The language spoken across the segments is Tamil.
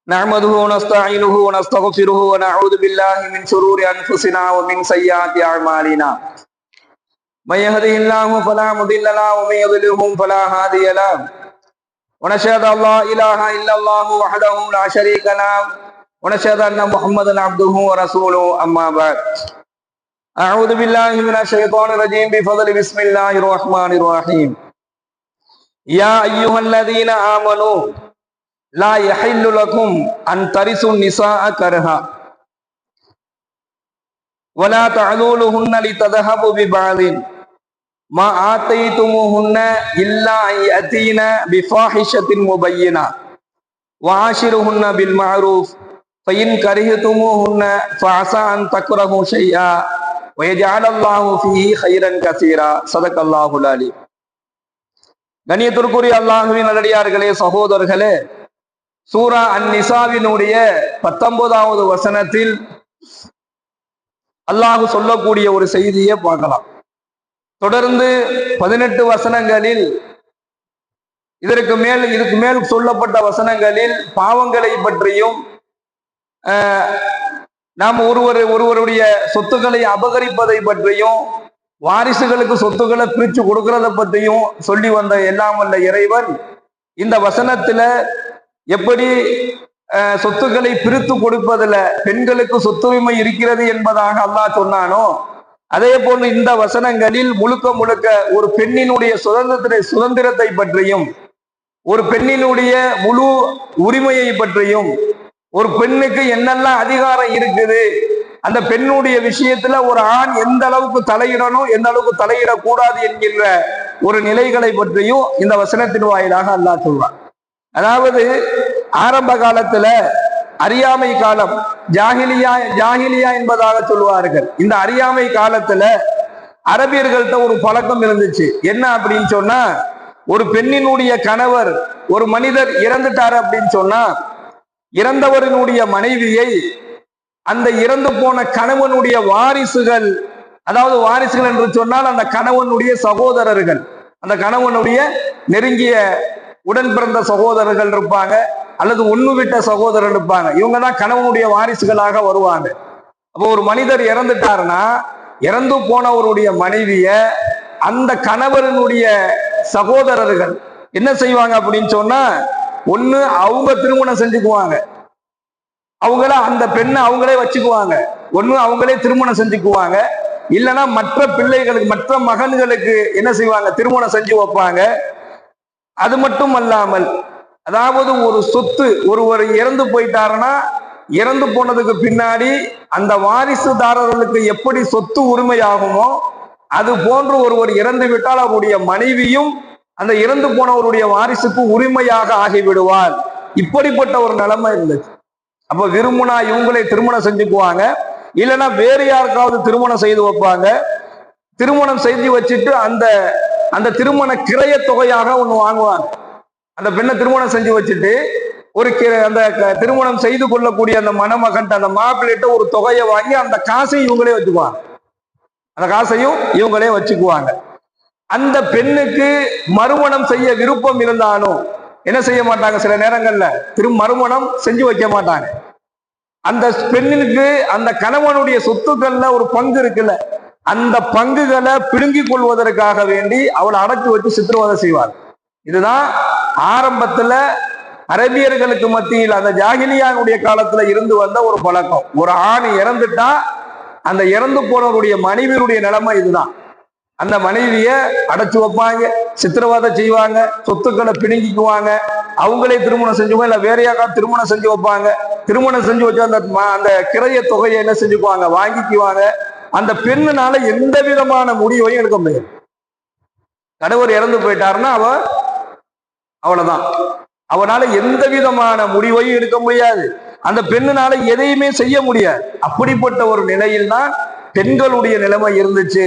نحمده ونستعينه ونستغفره ونعوذ بالله من شرور أنفسنا ومن سيئات أعمالنا من يهده الله فلا مضل له ومن يضلله فلا هادي له ونشهد أن لا إله إلا الله وحده لا شريك له ونشهد أن محمدا عبده ورسوله أما بعد أعوذ بالله من الشيطان الرجيم بفضل بسم الله الرحمن الرحيم يا أيها الذين آمنوا لا يحل لكم أن ترثوا النساء كرها ولا تعذولهن لتذهبوا ببعض ما آتيتموهن إلا أن يأتين بفاحشة مبينة وعاشرهن بالمعروف فإن كرهتموهن فعسى أن تكرهوا شيئا ويجعل الله فيه خيرا كثيرا صدق الله العليم. கண்ணியத்திற்குரிய அல்லாஹ்வின் நல்லடியார்களே, சகோதரர்களே, சூரா அன்-நிசாவினுடைய 19வது வசனத்தில் அல்லாஹ் சொல்லக்கூடிய ஒரு செய்தியை பார்க்கலாம். தொடர்ந்து 18 வசனங்களில் இதுக்கு மேல் சொல்லப்பட்ட வசனங்களில் பாவங்களை பற்றியும் நாம் ஒருவருடைய சொத்துக்களை அபகரிப்பதை பற்றியும் வாரிசுகளுக்கு சொத்துக்களை பிரிச்சு கொடுக்கறத பற்றியும் சொல்லி வந்த எல்லாம் வல்ல இறைவன் இந்த வசனத்துல எப்படி சொத்துக்களை பிரித்து கொடுப்பதில் பெண்களுக்கு சொத்துரிமை இருக்கிறது என்பதாக அல்லாஹ் சொன்னானோ, அதே போன்று இந்த வசனங்களில் முழுக்க முழுக்க ஒரு பெண்ணினுடைய சுதந்திரத்தை பற்றியும் ஒரு பெண்ணினுடைய முழு உரிமையை பற்றியும் ஒரு பெண்ணுக்கு என்னெல்லாம் அதிகாரம் இருக்குது, அந்த பெண்ணுடைய விஷயத்துல ஒரு ஆண் எந்த அளவுக்கு தலையிடணும் எந்த அளவுக்கு தலையிடக்கூடாது என்கின்ற ஒரு நிலைகளை பற்றியும் இந்த வசனத்தின் வாயிலாக அல்லாஹ் சொல்றான். அதாவது ஆரம்ப காலத்துல அறியாமை காலம், ஜாகிலியா என்பதாக சொல்லுவார்கள். இந்த அறியாமை காலத்துல அரபியர்கள்ட்ட ஒரு பழக்கம் இருந்துச்சு. என்ன அப்படின்னு சொன்னா, ஒரு பெண்ணினுடைய கணவர் ஒரு மனிதர் இறந்துட்டாரு அப்படின்னு சொன்னா, இறந்தவரினுடைய மனைவியை அந்த இறந்து போன கணவனுடைய வாரிசுகள், அதாவது வாரிசுகள் என்று சொன்னால் அந்த கணவனுடைய சகோதரர்கள், அந்த கணவனுடைய நெருங்கிய உடன் பிறந்த சகோதரர்கள் இருப்பாங்க, அல்லது ஒண்ணு விட்ட சகோதரர் இருப்பாங்க. இவங்க தான் கணவனுடைய வாரிசுகளாக வருவாங்க. அப்போ ஒரு மனிதர் இறந்துட்டாருன்னா இறந்து போனவருடைய மனைவிய அந்த கணவனுடைய சகோதரர்கள் என்ன செய்வாங்க அப்படின்னு சொன்னா, ஒண்ணு அவங்க திருமணம் செஞ்சுக்குவாங்க, அவங்கள அந்த பெண்ணை அவங்களே வச்சுக்குவாங்க, ஒண்ணு அவங்களே திருமணம் செஞ்சுக்குவாங்க, இல்லைன்னா மற்ற பிள்ளைகளுக்கு மற்ற மகன்களுக்கு என்ன செய்வாங்க, திருமணம் செஞ்சு வைப்பாங்க. அது மட்டும் அல்லாமல், அதாவது ஒரு சொத்து ஒருவர் இறந்து போயிட்டாருன்னா இறந்து போனதுக்கு பின்னாடி அந்த வாரிசுதாரர்களுக்கு எப்படி சொத்து உரிமையாகுமோ அது போன்று ஒருவர் இறந்து விட்டால் அவருடைய மனைவியும் அந்த இறந்து போனவருடைய வாரிசுக்கு உரிமையாக ஆகிவிடுவார். இப்படிப்பட்ட ஒரு நிலைமை இருந்துச்சு. அப்ப விரும்புனா இவங்களை திருமணம் செஞ்சுக்குவாங்க, இல்லைன்னா வேறு யாருக்காவது திருமணம் செய்து வைப்பாங்க. திருமணம் செய்து வச்சுட்டு அந்த திருமண கிரைய தொகையாக ஒண்ணு வாங்குவாங்க. அந்த பெண்ணை திருமணம் செஞ்சு வச்சுட்டு அந்த திருமணம் செய்து கொள்ளக்கூடிய அந்த மணமகன் அந்த மாப்பிள்ளைகிட்ட ஒரு தொகையை வாங்கி அந்த காசையும் இவங்களே வச்சுக்குவாங்க, அந்த காசையும் இவங்களே வச்சுக்குவாங்க. அந்த பெண்ணுக்கு மறுமணம் செய்ய விருப்பம் இருந்தாலும் என்ன செய்ய மாட்டாங்க, சில நேரங்கள்ல மறுமணம் செஞ்சு வைக்க மாட்டாங்க. அந்த பெண்ணுக்கு அந்த கணவனுடைய சொத்துக்கள்ல ஒரு பங்கு இருக்குல்ல, அந்த பங்குகளை பிடுங்கிக் கொள்வதற்காக வேண்டி அவளை அடக்கி வச்சு சித்திரவதை செய்வார். இதுதான் ஆரம்பத்துல அரபியர்களுக்கு மத்தியில் அந்த ஜாகிலியானுடைய காலத்துல இருந்து வந்த ஒரு பழக்கம். ஒரு ஆண் இறந்துட்டா அந்த இறந்து போனவருடைய மனைவியுடைய நிலைமை இதுதான். அந்த மனைவிய அடைச்சு வைப்பாங்க, சித்திரவதை செய்வாங்க, சொத்துக்களை பிடுங்கிக்குவாங்க, அவங்களே திருமணம் செஞ்சுவாங்க, இல்ல வேற யாராவது திருமணம் செஞ்சு வைப்பாங்க. திருமணம் செஞ்சு வச்சு அந்த கிரைய தொகையை என்ன செஞ்சுக்குவாங்க, வாங்கிக்குவாங்க. அந்த பெண்ணுனால எந்த விதமான முடிவையும் எடுக்க முடியாது. கணவர் இறந்து போயிட்டாருன்னா அவ்வளவுதான், அவனால எந்த விதமான முடிவையும் எடுக்க முடியாது. அந்த பெண்ணுனால எதையுமே செய்ய முடியாது. அப்படிப்பட்ட ஒரு நிலையில் தான் பெண்களுடைய நிலைமை இருந்துச்சு.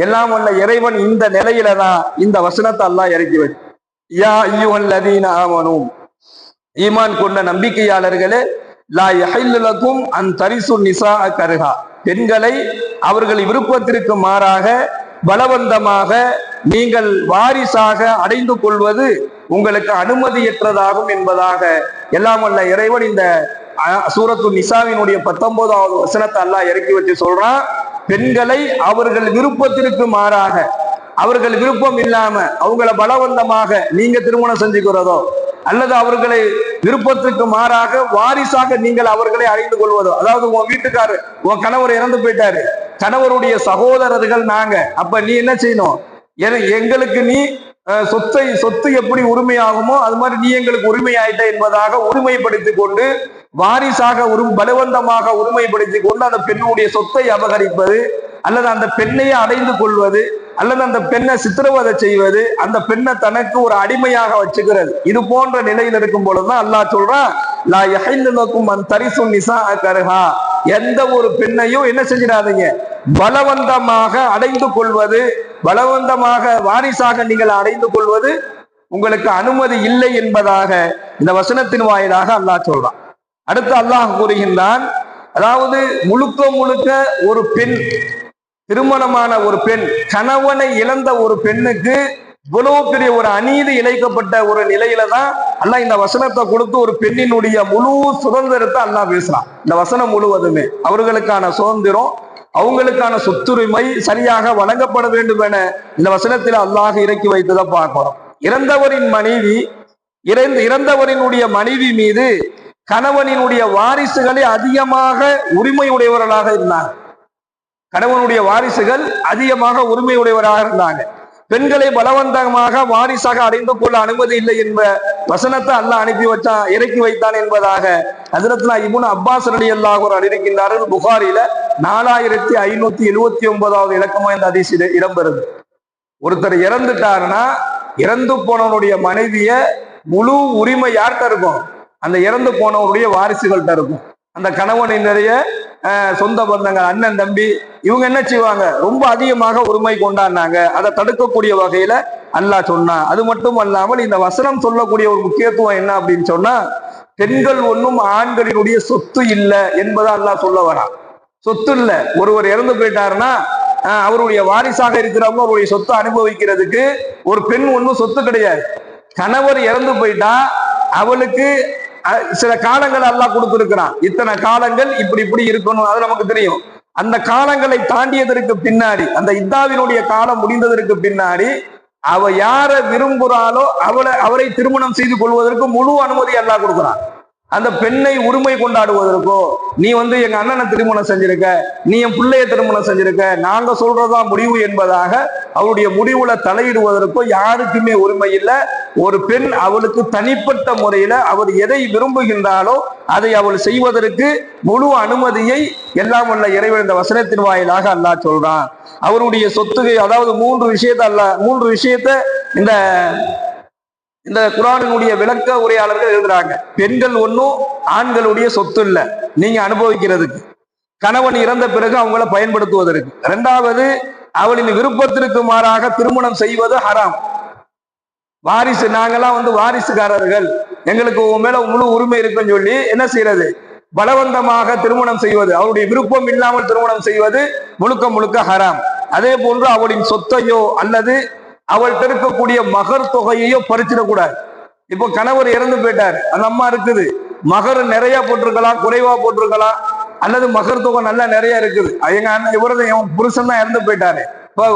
எல்லாம் வல்ல இறைவன் இந்த நிலையில தான் இந்த வசனத்தை அல்லாஹ் இறக்கி வச்சு, யா அய்யுஹல்லதீன ஆமனூ, ஈமான் கொண்ட நம்பிக்கையாளர்களே, லா யஹில்லு லக்கும் அன் தரிசு நிசா கர்ஹா, பெண்களை அவர்கள் விருப்பத்திற்கு மாறாக பலவந்தமாக நீங்கள் வாரிசாக அடைந்து கொள்வது உங்களுக்கு அனுமதியற்றதாகும் என்பதாக எல்லாம் வல்ல இறைவன் இந்த சூரத்து நிசாவினுடைய 19வது வசனத்தை அல்லாஹ் இறக்கி வச்சு சொல்றான், பெண்களை அவர்கள் விருப்பத்திற்கு மாறாக, அவர்கள் விருப்பம் இல்லாம அவங்களை பலவந்தமாக நீங்க திருமணம் செஞ்சுக்கிறதோ அல்லது அவர்களை விருப்பத்திற்கு மாறாக வாரிசாக நீங்கள் அவர்களை அடைந்து கொள்வதோ, அதாவது உன் வீட்டுக்காரு உன் கணவர் இறந்து போயிட்டாரு, கணவருடைய சகோதரர்கள் நாங்க, அப்ப நீ என்ன செய்யணும், எங்களுக்கு நீ சொத்து எப்படி உரிமையாகுமோ அது மாதிரி நீ எங்களுக்கு உரிமை ஆயிட்ட என்பதாக உரிமைப்படுத்திக் கொண்டு வாரிசாக பலவந்தமாக உரிமைப்படுத்திக் கொண்டு அந்த பெண்ணுடைய சொத்தை அபகரிப்பது அல்லது அந்த பெண்ணையே அடைந்து கொள்வது அல்லது அந்த பெண்ணை சித்திரவதை செய்வது, அந்த பெண்ணை தனக்கு ஒரு அடிமையாக வச்சுக்கிறது, இது போன்ற நிலையில் இருக்கும் பொழுதுதான் அல்லாஹ் சொல்றான், லா யஹில்லு லக்கும் அன் தரிசு நிஸாஅ கர்ஹா, எந்த ஒரு பெண்ணையும் என்ன செஞ்சிடாதீங்க, பலவந்தமாக அடைந்து கொள்வது, பலவந்தமாக வாரிசாக நீங்கள் அடைந்து கொள்வது உங்களுக்கு அனுமதி இல்லை என்பதாக இந்த வசனத்தின் வாயிலாக அல்லாஹ் சொல்றான். அடுத்து அல்லாஹ் கூறுகின்றான், அதாவது முழுக்க முழுக்க ஒரு பெண், திருமணமான ஒரு பெண், கணவனை இழந்த ஒரு பெண்ணுக்கு இவ்வளவு பெரிய ஒரு அநீதி இழைக்கப்பட்ட ஒரு நிலையில தான் அல்லாஹ் இந்த வசனத்தை கொடுத்து ஒரு பெண்ணினுடைய முழு சுதந்திரத்தை அல்லாஹ் பேசுறான். இந்த வசனம் முழுவதுமே அவர்களுக்கான சுதந்திரம், அவங்களுக்கான சொத்துரிமை சரியாக வழங்கப்பட வேண்டும் என இந்த வசனத்தில் அல்லாஹ் இறக்கி வைத்ததை பார்க்கிறோம். இறந்தவரின் மனைவி, இறந்தவரினுடைய மனைவி மீது கணவனினுடைய வாரிசுகளே அதிகமாக உரிமையுடையவர்களாக இருந்தாங்க. கணவனுடைய வாரிசுகள் அதிகமாக உரிமையுடையவராக இருந்தாங்க. பெண்களை பலவந்தமாக வாரிசாக அடைந்து கொள்ள அனுமதி இல்லை என்ற வசனத்தை அல்லாஹ் இறக்கி வைத்தான் என்பதாக ஹஜ்ரத்னா இப்னு அப்பாஸ் ரலியல்லாஹு அன்ஹு அறிவிக்கின்றார்கள். புகாரில 4579வது இலக்கமா இந்த ஹதீஸ் இடம்பெறுது. ஒருத்தர் இறந்துட்டாருன்னா இறந்து போனவனுடைய மனைவிய முழு உரிமை யார்கிட்ட இருக்கும், அந்த இறந்து போனவருடைய வாரிசுகள்கிட்ட இருக்கும். அந்த கணவனின் நிறைய சொந்த பந்தங்கள், அண்ணன் தம்பி, இவங்க என்ன செய்வாங்க, ரொம்ப அதிகமாக உரிமை கொண்டாடினாங்க. அதை தடுக்கக்கூடிய வகையில அல்லாஹ் சொன்னான். அது மட்டும் அல்லாமல் இந்த வசனம் சொல்லக்கூடிய ஒரு முக்கியத்துவம் என்ன அப்படின்னு சொன்னா, பெண்கள் ஒன்றும் ஆண்களினுடைய சொத்து இல்லை என்பதை அல்லாஹ் சொல்ல வரான். சொத்து இல்லை, ஒருவர் இறந்து போயிட்டாருன்னா அவருடைய வாரிசாக இருக்கிறவங்க அவருடைய சொத்தை அனுபவிக்கிறதுக்கு ஒரு பெண் ஒன்றும் சொத்து கிடையாது. கணவர் இறந்து போயிட்டா அவளுக்கு சில காலங்கள் அல்லாஹ் கொடுத்திருக்கிறான், இத்தனை காலங்கள் இப்படி இப்படி இருக்கணும், அது நமக்கு தெரியும். அந்த காலங்களை தாண்டியதற்கு பின்னாடி, அந்த இத்தாவினுடைய காலம் முடிந்ததற்கு பின்னாடி அவ யார விரும்புறாளோ அவரை திருமணம் செய்து கொள்வதற்கு முழு அனுமதி அல்லாஹ் கொடுக்கிறான். அந்த பெண்ணை உரிமை கொண்டாடுவதற்கோ, நீ எங்க அண்ணனை திருமணம் செஞ்சிருக்க, நீ என் பிள்ளைய திருமணம் செஞ்சிருக்க, நாங்க சொல்றதுதான் முடிவு என்பதாக அவருடைய முடிவுல தலையிடுவதற்கோ யாருக்குமே உரிமை இல்லை. ஒரு பெண் அவளுக்கு தனிப்பட்ட முறையில அவர் எதை விரும்புகின்றாலோ அதை அவள் செய்வதற்கு முழு அனுமதியை எல்லாம் உள்ள இறைவன் இந்த வசனத்தின் வாயிலாக அல்லாஹ் சொல்றான். அவருடைய சொத்துகை, அதாவது மூன்று விஷயத்தை இந்த குர்ஆனினுடைய விளக்க உரையாளர்கள் எழுதுறாங்க. பெண்கள் ஒன்றும் ஆண்களுடைய சொத்து இல்லை நீங்க அனுபவிக்கிறதுக்கு, கணவன் இறந்த பிறகு அவங்கள பயன்படுத்துவதற்கு. இரண்டாவது, அவளின் விருப்பத்திற்கு மாறாக திருமணம் செய்வது ஹராம். வாரிசு, நாங்கெல்லாம் வாரிசுக்காரர்கள், எங்களுக்கு உன் மேல முழு உரிமை இருக்குன்னு சொல்லி என்ன செய்யறது, பலவந்தமாக திருமணம் செய்வது, அவருடைய விருப்பம் இல்லாமல் திருமணம் செய்வது முழுக்க முழுக்க ஹராம். அதே போன்று அவளின் சொத்தையோ அல்லது அவள்கிட்ட இருக்கக்கூடிய மகர் தொகையையோ பறிச்சிடக்கூடாது. இப்போ கணவர் இறந்து போயிட்டார், அந்த அம்மா இருக்குது, மகர் நிறைய போட்டிருக்கலாம், குறைவா போட்டிருக்கலாம், அல்லது மகர் தொகை நல்லா நிறைய இருக்குது, எங்க அண்ணன் இவரது புருஷன் தான் இறந்து போயிட்டாரு, இப்போ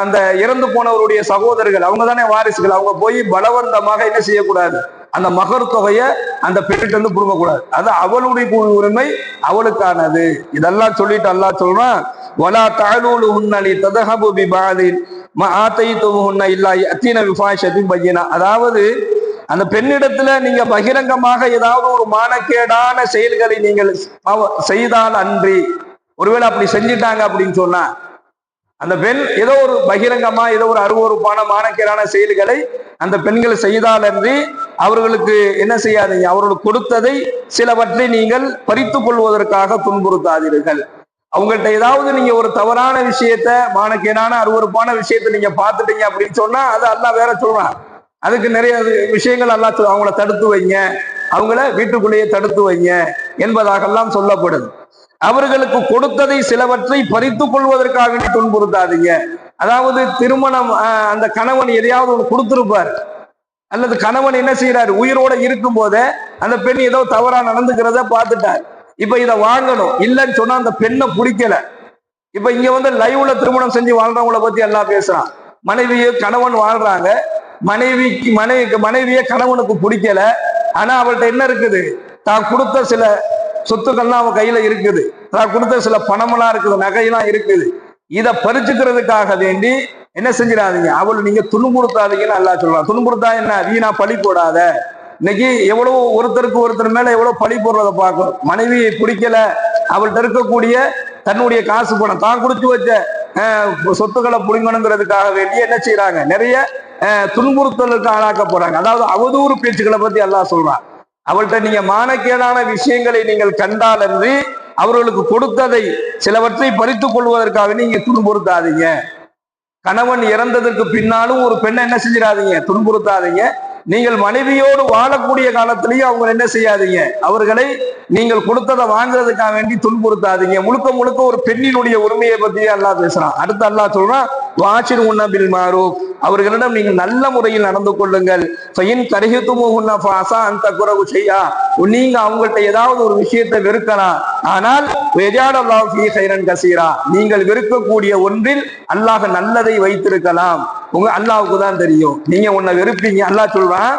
அந்த இறந்து போனவருடைய சகோதரர்கள் அவங்க தானே வாரிசுகள், அவங்க போய் பலவந்தமாக என்ன செய்யக்கூடாது, அந்த மகர் தொகையை அந்த பெண்ணிட்ட இருந்து புடுங்கக்கூடாது. அது அவளுடைய உரிமை, அவளுக்கானது. இதெல்லாம் சொல்லிட்டு அல்லாஹ் சொல்றான், வலா தஅலூலுஹுன்ன லிததஹபு பிபஅதின் மா ஆதைதுஹுன்ன இல்லா யஅதீன பிஃபாஹிஷத்தின் பய்யினா. அதாவது அந்த பெண்ணிடத்துல நீங்க பகிரங்கமாக ஏதாவது ஒரு மானக்கேடான செயல்களை நீங்கள் செய்தால் அன்றி, ஒருவேளை அப்படி செஞ்சிட்டாங்க அப்படின்னு சொன்னா, அந்த பெண் ஏதோ ஒரு பகிரங்கமா ஏதோ ஒரு அருவருப்பான மானக்கேடான செயல்களை அந்த பெண்கள் செய்தால் அன்றி அவர்களுக்கு என்ன செய்யாதீங்க, அவர்களுக்கு கொடுத்ததை சிலவற்றை நீங்கள் பறித்து கொள்வதற்காக துன்புறுத்தாதீர்கள். அவங்கள்ட்ட ஏதாவது நீங்க ஒரு தவறான விஷயத்த, மானக்கேடான அருவருப்பான விஷயத்த நீங்க பார்த்துட்டீங்க அப்படின்னு சொன்னா அது அல்லாஹ் வேற சொல்றான். அதுக்கு நிறைய விஷயங்கள் அல்லாஹ் அவங்கள தடுத்து வைங்க, அவங்கள வீட்டுக்குள்ளேயே தடுத்து வைங்க என்பதாகலாம் சொல்லப்படுது. அவர்களுக்கு கொடுத்ததை சிலவற்றை பறித்து கொள்வதற்காக துன்புறுத்தாதீங்க. அதாவது திருமணம், அந்த கணவன் எதையாவது ஒன்று கொடுத்திருப்பார், அல்லது கணவன் என்ன செய்யறாரு, உயிரோட இருக்கும் போதே அந்த பெண் ஏதோ தவறா நடந்துக்கிறத பார்த்துட்டார். இப்ப இதை வாங்கணும் இல்லைன்னு சொன்னா அந்த பெண்ணை பிடிக்கல. இப்ப இங்க வந்து லைவ்ல திருமணம் செஞ்சு வாழ்றவங்களை பத்தி எல்லாம் பேசுறான். மனைவியை கணவன் வாழ்றாங்க, மனைவிய கணவனுக்கு பிடிக்கல. ஆனா அவள்கிட்ட என்ன இருக்குது, தான் கொடுத்த சில சொத்துக்கள்லாம் அவன் கையில இருக்குது, தான் கொடுத்த சில பணமெல்லாம் இருக்குது, நகையெல்லாம் இருக்குது. இதை பறிச்சுக்கிறதுக்காக வேண்டி என்ன செஞ்சிடாதீங்க, அவள் நீங்க துன்புறுத்தாதீங்கன்னு அல்லாஹ் சொல்றான். துன்புறுத்தா என்ன, வீணா பழி போடாத. இன்னைக்கு எவ்வளவு ஒருத்தருக்கு ஒருத்தர் மேல எவ்வளவு பழி போடுறத பார்க்கும். மனைவியை பிடிக்கல, அவள்கிட்ட இருக்கக்கூடிய தன்னுடைய காசு பணம் தான் குடிச்சு வச்ச சொத்துக்களை புடுங்கணுங்கிறதுக்காக வேண்டி என்ன செய்யறாங்க, நிறைய துன்புறுத்தலுக்கு ஆளாக்க போறாங்க. அதாவது அவதூறு பேச்சுக்களை பத்தி அல்லாஹ் சொல்றான். அவள்கிட்ட நீங்க மானக்கேடான விஷயங்களை நீங்கள் கண்டால் என்று அவர்களுக்கு கொடுத்ததை சிலவற்றை பறித்துக் கொள்வதற்காக நீங்க துன்புறுத்தாதீங்க. கணவன் இறந்ததற்கு பின்னாலும் ஒரு பெண்ணை என்ன செஞ்சிடாதீங்க, துன்புறுத்தாதீங்க. நீங்கள் மனைவியோடு வாழக்கூடிய காலத்திலேயும் அவங்க என்ன செய்யாதீங்க, அவர்களை நீங்கள் கொடுத்ததை வாங்குறதுக்காக வேண்டி துன்புறுத்தாதீங்க. முழுக்க முழுக்க ஒரு பெண்ணினுடைய உரிமையை பத்தியே அல்லாஹ் பேசுறான். அடுத்து அல்லாஹ் சொல்றான், வாஷிர் உன்ன பில் மாரூஃப், அவர்களிடம் நீங்கள் நல்ல முறையில் நடந்து கொள்ளுங்கள். நீங்க அவங்கள்ட்ட ஏதாவது ஒரு விஷயத்தை வெறுக்கலாம், ஆனால் நீங்கள் வெறுக்கக்கூடிய ஒன்றில் அல்லாஹ் நல்லதை வைத்திருக்கலாம். உங்க அல்லாஹ்வுக்கு தான் தெரியும். நீங்க உன்னை வெறுப்பீங்க, அல்லாஹ் சொல்றான்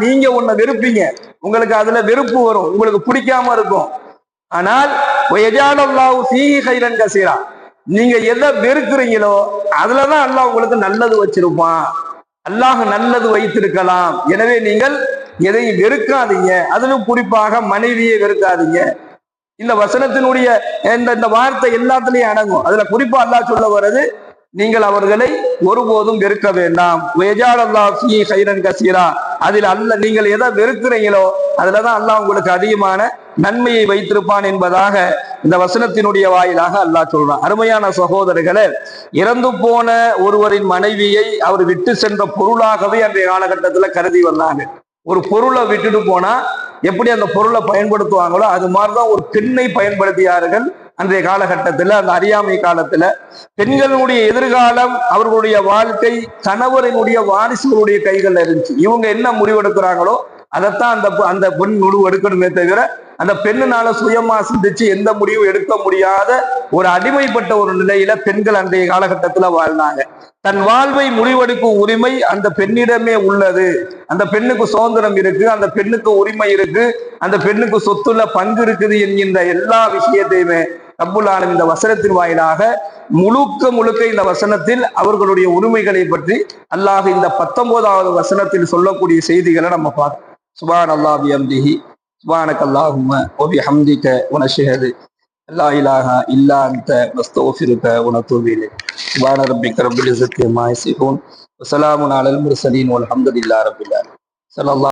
நீங்க உன்னை வெறுப்பீங்க, உங்களுக்கு அதுல வெறுப்பு வரும், உங்களுக்கு பிடிக்காம இருக்கும். ஆனால் நீங்க எதை வெறுக்கிறீங்களோ அதுலதான் அல்லாஹ் உங்களுக்கு நல்லது வச்சிருப்பான். அல்லாஹ் நல்லது வைத்திருக்கலாம். எனவே நீங்கள் எதையும் வெறுக்காதீங்க, அதிலும் குறிப்பாக மனைவியை வெறுக்காதீங்க. இந்த வசனத்தினுடைய இந்த வார்த்தை எல்லாத்துலயும் அடங்கும். அதுல குறிப்பா அல்லாஹ் சொல்ல வர்றது, நீங்கள் அவர்களை ஒருபோதும் வெறுக்க வேண்டாம். அதில் அல்ல நீங்கள் எதை வெறுக்கிறீங்களோ அதுலதான் அல்லாஹ் உங்களுக்கு அதிகமான நன்மையை வைத்திருப்பான் என்பதாக இந்த வசனத்தினுடைய வாயிலாக அல்லாஹ் சொல்றான். அருமையான சகோதரர்களே, இறந்து போன ஒருவரின் மனைவியை அவர் விட்டு சென்ற பொருளாகவே அன்றைய காலகட்டத்துல கருதி வந்தாங்க. ஒரு பொருளை விட்டுட்டு போனா எப்படி அந்த பொருளை பயன்படுத்துவாங்களோ அது மாதிரிதான் ஒரு பெண்ணை பயன்படுத்தியார்கள் அன்றைய காலகட்டத்துல. அந்த அறியாமை காலத்துல பெண்களுடைய எதிர்காலம், அவர்களுடைய வாழ்க்கை கணவரினுடைய வாரிசுகளுடைய கைகள்ல இருந்துச்சு. இவங்க என்ன முடிவெடுக்கிறாங்களோ அதைத்தான் அந்த பெண் முடிவு எடுக்கணுமே தவிர அந்த பெண்ணுனால சுயமா சிந்திச்சு எந்த முடிவும் எடுக்க முடியாத ஒரு அடிமைப்பட்ட ஒரு நிலையில பெண்கள் அன்றைய காலகட்டத்துல வாழ்ந்தாங்க. தன் வாழ்வை முடிவெடுக்கும் உரிமை அந்த பெண்ணிடமே உள்ளது. அந்த பெண்ணுக்கு சுதந்திரம் இருக்கு, அந்த பெண்ணுக்கு உரிமை இருக்கு, அந்த பெண்ணுக்கு சொத்துல பங்கு இருக்குது என்கின்ற எல்லா விஷயத்தையுமே ரப்புல் ஆலமீன் இந்த வசனத்தின் வாயிலாக முழுக்க இந்த வசனத்தில் அவர்களுடைய உரிமைகளை பற்றி அல்லாஹ் இந்த 19வது வசனத்தில் சொல்லக்கூடிய செய்திகளை நம்ம பார்த்தோம். சுபான் அல்லாஹ் பிஹம்திஹி சுபானக அல்லாஹும்ம வ பிஹம்திக வ நஷ்ஹது லா இலாஹா இல்லா அன்த நஸ்தக்ஃபிருக வ நதூபு இலைக். சுபான ரப்பிக ரப்பில் இஸ்ஸத்தி அம்மா யசிஃபூன் வ ஸலாமுன் அலல் முர்ஸலீன் வல்ஹம்துலில்லாஹி ரப்பில் ஆலமீன்.